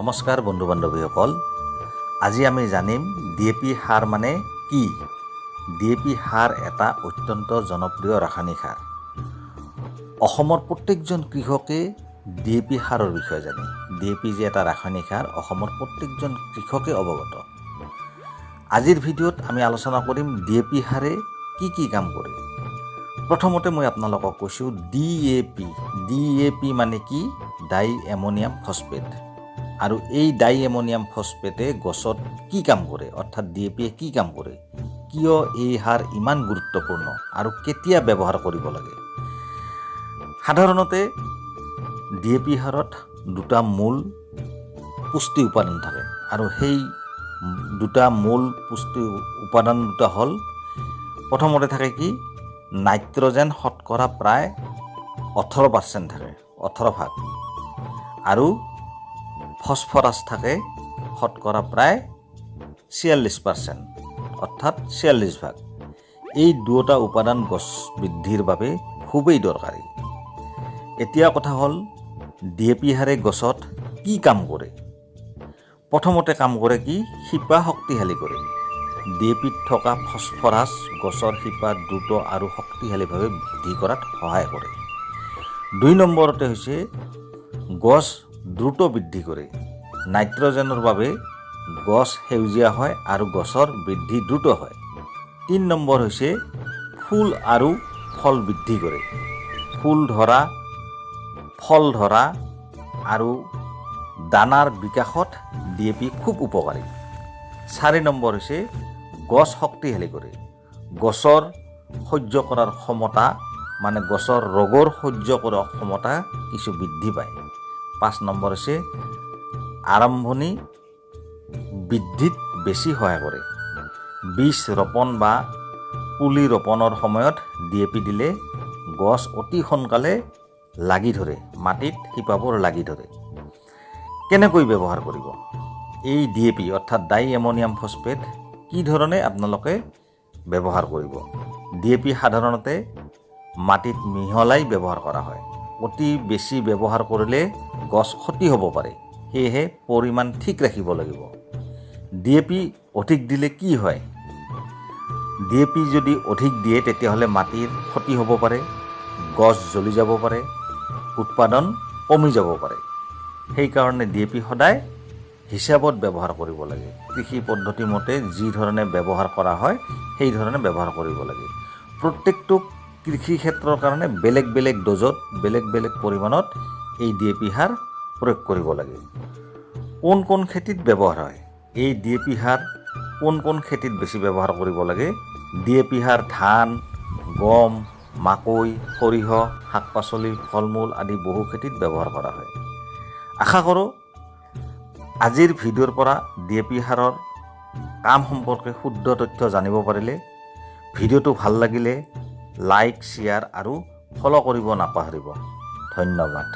নমস্কাৰ বন্ধু বান্ধৱীসকল, আজি আমি জানিম ডিএপি সাৰ মানে কি। ডিএপি সাৰ এটা অত্যন্ত জনপ্ৰিয় ৰাসায়নিক সাৰ। অসমৰ প্ৰত্যেকজন কৃষকে ডিএপি সাৰৰ বিষয়ে জানে। ডিএপি যে এটা ৰাসায়নিক সাৰ অসমৰ প্ৰত্যেকজন কৃষকে অৱগত। আজিৰ ভিডিঅ'ত আমি আলোচনা কৰিম ডিএপি সাৰে কি কি কাম কৰে। প্ৰথমতে মই আপোনালোকক কৈছোঁ ডিএপি মানে কি, ডাই এমনিয়াম ফসফেট। আৰু এই ডাই এমনিয়াম ফসফেটে গছত কি কাম কৰে, অৰ্থাৎ ডিএপিয়ে কি কাম কৰে, কিয় এই সাৰ ইমান গুৰুত্বপূৰ্ণ আৰু কেতিয়া ব্যৱহাৰ কৰিব লাগে। সাধাৰণতে ডিএপি সাৰত দুটা মূল পুষ্টি উপাদান থাকে আৰু সেই দুটা মূল পুষ্টি উপাদান দুটা হ'ল, প্ৰথমতে থাকে কি, নাইট্ৰজেন শতকৰা প্ৰায় 18% থাকে, 18%, আৰু ফসফৰাছ থাকে শতকৰা প্ৰায় 46%, অৰ্থাৎ 46%। এই দুটা উপাদান গছ বৃদ্ধিৰ বাবে খুবেই দৰকাৰী। এতিয়া কথা হ'ল ডিএপি সাৰে গছত কি কাম কৰে। প্ৰথমতে কাম কৰে কি, শিপা শক্তিশালী কৰে। ডিএপিত থকা ফসফৰাছ গছৰ শিপা দ্ৰুত আৰু শক্তিশালীভাৱে বৃদ্ধি কৰাত সহায় কৰে। 2 নম্বৰতে হৈছে গছ দ্ৰুত বৃদ্ধি কৰে। নাইট্ৰজেনৰ বাবে গছ সেউজীয়া হয় আৰু গছৰ বৃদ্ধি দ্ৰুত হয়। 3 নম্বৰ হৈছে ফুল আৰু ফল বৃদ্ধি কৰে। ফুল ধৰা, ফল ধৰা আৰু দানাৰ বিকাশত ডিএপি খুব উপকাৰী। 4 নম্বৰ হৈছে গছ শক্তিশালী কৰে। গছৰ সহ্য কৰাৰ ক্ষমতা, মানে গছৰ ৰোগৰ সহ্য কৰাৰ ক্ষমতা কিছু বৃদ্ধি পায়। 5 নম্বৰ হৈছে আৰম্ভণি বৃদ্ধিত বেছি সহায় কৰে। বীজ ৰোপণ বা পুলি ৰোপণৰ সময়ত ডিএপি দিলে গছ অতি সোনকালে লাগি ধৰে, মাটিত শিপাবোৰ লাগি ধৰে। কেনেকৈ ব্যৱহাৰ কৰিব এই ডিএপি অৰ্থাৎ ডাই এমনিয়াম ফসফেট, কি ধৰণে আপোনালোকে ব্যৱহাৰ কৰিব। ডিএপি সাধাৰণতে মাটিত মিহলাই ব্যৱহাৰ কৰা হয়। অতি বেছি ব্যৱহাৰ কৰিলে গছ ক্ষতি হ'ব পাৰে, সেয়েহে পৰিমাণ ঠিক ৰাখিব লাগিব। ডিএপি অধিক দিলে কি হয়, ডিএপি যদি অধিক দিয়ে তেতিয়াহ'লে মাটিৰ ক্ষতি হ'ব পাৰে, গছ জ্বলি যাব পাৰে, উৎপাদন কমি যাব পাৰে। সেইকাৰণে ডিএপি সদায় হিচাপত ব্যৱহাৰ কৰিব লাগে। কৃষি পদ্ধতি মতে যি ধৰণে ব্যৱহাৰ কৰা হয় সেই ধৰণে ব্যৱহাৰ কৰিব লাগে। প্ৰত্যেকটো কৃষি ক্ষেত্ৰৰ কাৰণে বেলেগ বেলেগ ড'জত, বেলেগ বেলেগ পৰিমাণত এই ডিএপি সাৰ প্ৰয়োগ কৰিব লাগে। কোন কোন খেতিত ব্যৱহাৰ হয়, এই ডিএপি সাৰ কোন কোন খেতিত বেছি ব্যৱহাৰ কৰিব লাগে। ডিএপি সাৰ ধান, গম, মাকৈ, সৰিয়হ, শাক পাচলি, ফল মূল আদি বহু খেতিত ব্যৱহাৰ কৰা হয়। আশা কৰোঁ আজিৰ ভিডিঅ'ৰ পৰা ডিএপি সাৰৰ কাম সম্পৰ্কে শুদ্ধ তথ্য জানিব পাৰিলে। ভিডিঅ'টো ভাল লাগিলে লাইক, শ্বেয়াৰ আৰু ফ'ল' কৰিব নাপাহৰিব। ধন্যবাদ।